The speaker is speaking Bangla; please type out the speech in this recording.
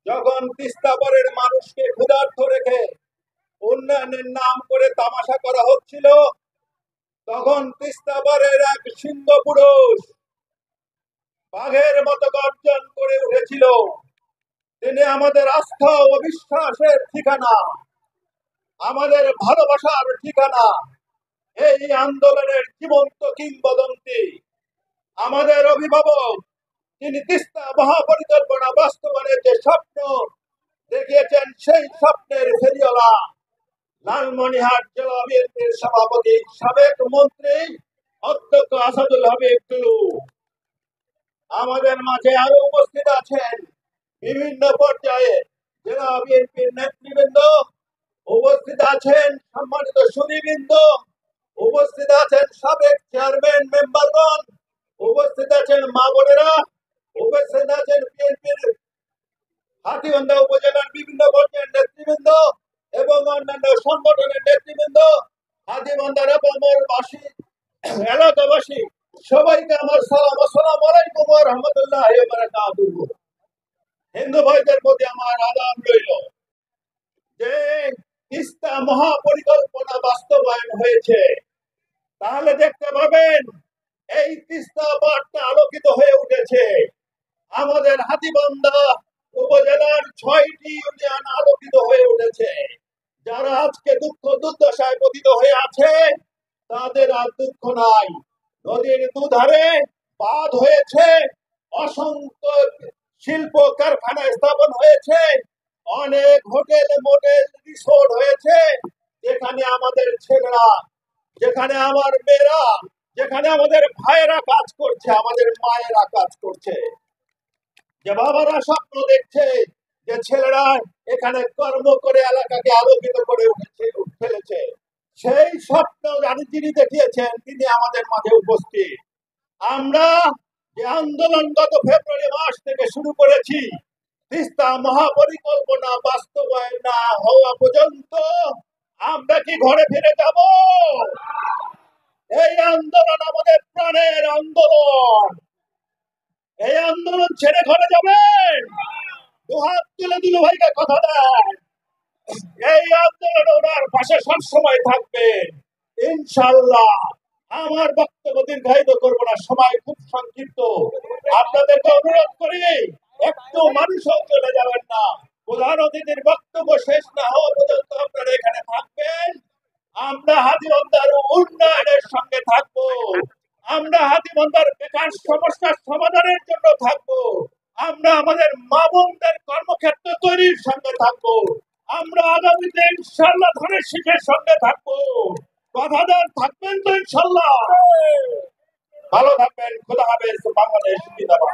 যখন তিস্তাপাড়ের মানুষকে ক্ষুধার্ত রেখে উন্নয়নের নাম করে তামাশা করা হচ্ছিল, তখন তিস্তাপাড়ের এক সিংহ পুরুষ বাঘের মতো গর্জন করে উঠেছিল। তিনি আমাদের আস্থা ও বিশ্বাসের ঠিকানা, আমাদের ভালোবাসার ঠিকানা, এই আন্দোলনের জীবন্ত কিংবদন্তি, আমাদের অভিভাবক। তিনি তিস্তা মহাপরিকল্পনা বাস্তবায়নের যে স্বপ্ন দেখিয়েছেন, সেই স্বপ্নের ফেরিওয়ালা লালমনিরহাট জেলা বিএনপির সভাপতি, সাবেক মন্ত্রী অধ্যক্ষ আসাদুল হাবিব টুলু। আমাদের মাঝে আরো উপস্থিত আছেন বিভিন্ন পর্যায়ে জেলা বিএনপির নেতৃবৃন্দ, উপস্থিত আছেন সম্মানিত সুধীবৃন্দ, উপস্থিত আছেন সাবেক চেয়ারম্যান মেম্বারগণ, উপস্থিত আছেন মা বোনেরা, উপস্থিত আছেন বিএনপির হাতীবান্ধা উপজেলার বিভিন্ন পর্যায়ের নেতৃবৃন্দ এবং অন্যান্য সংগঠনের নেতৃবৃন্দ, হাতীবান্ধার বাসী, এলাকাবাসী, সবাইকে আমার সালাম। আসসালামু আলাইকুম ওয়া রাহমাতুল্লাহি ওয়া বারাকাতুহু। হিন্দু ভাইদের প্রতি আমার আদাব রইল যে তিস্তা মহাপরিকল্পনা বাস্তবায়ন হয়েছে, তাহলে দেখতে পাবেন এই তিস্তা পাড়টা আলোকিত হয়ে উঠেছে। আমাদের হাতীবান্ধা উপজেলার 6টি ইউনিয়ন আলোকিত হয়ে উঠেছে। যারা আজকে দুঃখ দুর্দশায় পতিত হয়ে আছে, তাদের আর দুঃখ নাই। নদীর দুধারে বাঁধ হয়েছে, অসংখ্য শিল্প কারখানা স্থাপন হয়েছে, অনেক হোটেল মোটেল রিসোর্ট হয়েছে, যেখানে আমাদের ছেলেরা, যেখানে আমার মেয়েরা, যেখানে আমাদের ভাইয়েরা কাজ করছে, আমাদের মায়েরা কাজ করছে, যে বাবারা স্বপ্ন দেখছে যে ছেলেরা এখানে কর্ম করে এলাকাকে আলোকিত করে ফেলেছে। সেই স্বপ্ন যিনি দেখিয়েছেন, তিনি আমাদের মাঝে উপস্থিত। আমরা যে আন্দোলন গত ফেব্রুয়ারি মাস থেকে শুরু করেছি, তিস্তা মহাপরিকল্পনা বাস্তবায়ন না হওয়া পর্যন্ত আমরা কি ঘরে ফিরে যাব? এই আন্দোলন আমাদের প্রাণের আন্দোলন। এই আন্দোলন ছেড়ে ঘরে যাবেন? দুহাত তুলে দিল ভাইকে কথা দেন, এই আন্দোলন ওনার পাশে সবসময় থাকবেন ইনশাআল্লাহ। আমার বক্তব্য দীর্ঘায়িত করবো না, সময় খুব সংক্ষিপ্ত। আপনাদেরকে অনুরোধ করি, একটু মানুষও চলে যাবেন না। প্রধান অতিথির বক্তব্য শেষ না হওয়া পর্যন্ত আপনারা এখানে থাকবেন। আমরা হাতীবান্ধার উন্নয়নের সঙ্গে থাকবো, আমরা হাতীবান্ধার বেকার সমস্যার সমাধানের জন্য থাকবো, আমরা আমাদের মা বোনদের কর্মক্ষেত্র তৈরির সঙ্গে থাকবো, আমরা আগামীতে ইনশাআল্লাহ ধানের শীষের সঙ্গে থাকবো। কথা দেন, থাকবেন তো ইনশাআল্লাহ? ভালো থাকবেন। খোদা হাফেজ। বাংলাদেশ জিন্দাবাদ।